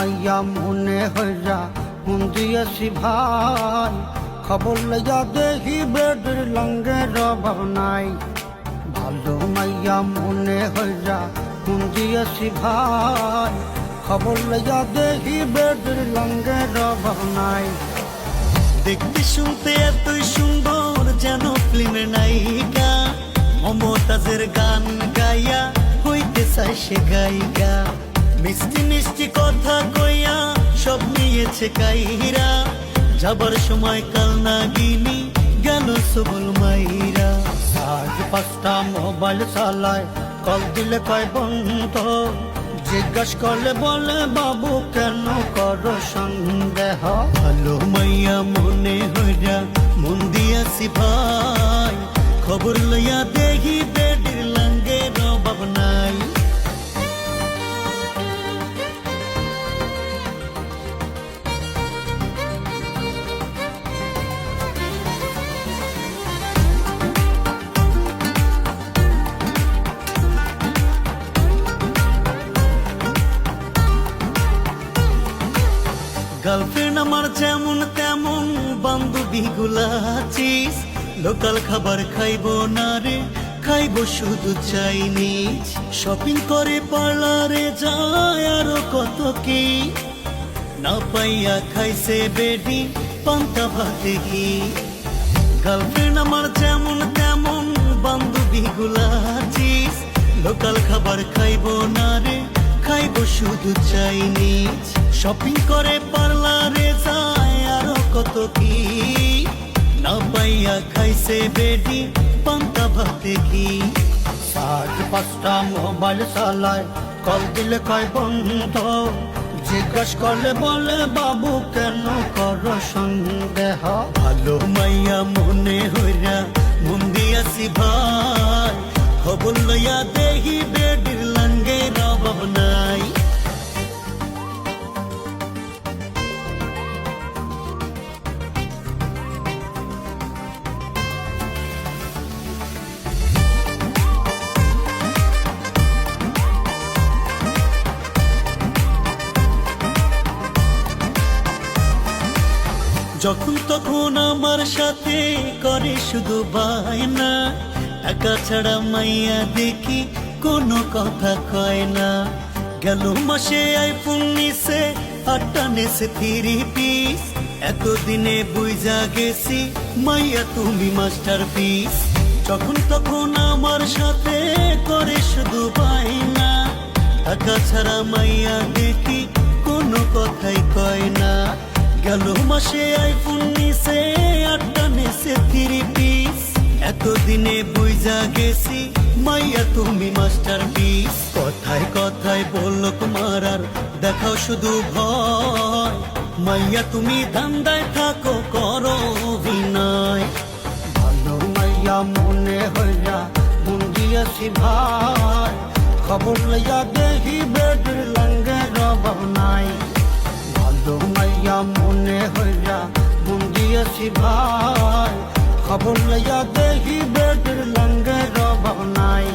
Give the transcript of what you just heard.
মাইয়া মনে হইয়া মন দিয়েছি ভাই, খবর লইয়া দেখি বেডের লঙ্গের অভাব নাই। ভালো মাইয়া মনে হইয়া মন দিয়েছি ভাই, খবর লইয়া দেখি বেডের লঙ্গের অভাব নাই। দেখতে শুনতে এতই সুন্দর যেন ফিল্মের নায়িকা, মমতাজের গান গাইয়া হইতে চায় সে গায়িকা। মিষ্টি মিষ্টি কথা কইয়া সব নিয়েছে কাইরা, যাবার সময় কাল নাগিনী গেল সবল মাইরা। আজ 5টা মোবাইল চালায়, কল দিলে কয় বন্ধ, জিজ্ঞাস করলে বলে বাবু কেন করো সন্দেহ। ভালো মাইয়া মনে হইয়া মন দিয়াছি ভাই, খবর লইয়া দেখি বেডের লঙ্গের অভাব নাই। গার্লফ্রেন্ড আমার যেমন তেমন বান্ধবী গুলাচিস, লোকাল খাবার খাইবো না রে, খাইবো শুধু চাইনিজ। শপিং করে পার্লারে যায় আরো কত কি, না পাইয়া খাইছে বেডি পান্তা ভাতে ঘি। গার্লফ্রেন্ড আমার যেমন তেমন বান্ধবী গুলাচিস, লোকাল খাবার খাইবো না রে, খাইবো শুধু চাইনিজ। শপিং করে পার্লারে যায় আরো কত কি, না পাইয়া খাইছে বেডি পান্তা ভাতে ঘি। আজ 5টা মোবাইল চালায়, কল দিলে কয় বন্ধ, জিজ্ঞাস করলে বলে বাবু কেন করো সন্দেহ। ভালো মাইয়া মনে হইয়া মন দিয়াছি ভাই, খবর লইয়া দেখি বেডের লঙ্গের অভাব নাই। যখন তখন আমার সাথে করে শুধু বায়না, টাকা ছাড়া মাইয়া দেখি কোনো কথা কয় না। গেল মাসে আইফোন নিছে, 8টা নেছে 3 পিস, এতদিনে বুঝা গেছি মাইয়া তুমি মাস্টার পিস। যখন তখন আমার সাথে করে শুধু বায়না, টাকা ছাড়া মাইয়া দেখি কোনো কথাই কয় না। গেল মাসে আইফোন নিছে, 8টা নেছে 3 পিস, এতদিনে বুঝা গেছি মাইয়া তুমি মাস্টার পিস। কথায় কথায় বলক মারার দেখাও শুধু ভয়, মাইয়া তুমি ধান্দায় থাকো করো অভিনয়। ভালো মাইয়া মনে হইয়া মন দিয়েছি ভাই, খবর লইয়া দেখি বেডের লঙ্গের অভাব নাই। ভালো মাইয়া মনে হইয়া মন দিয়েছি ভাই, খবর লইয়া দেখি বেডের লঙ্গের অভাব নাই।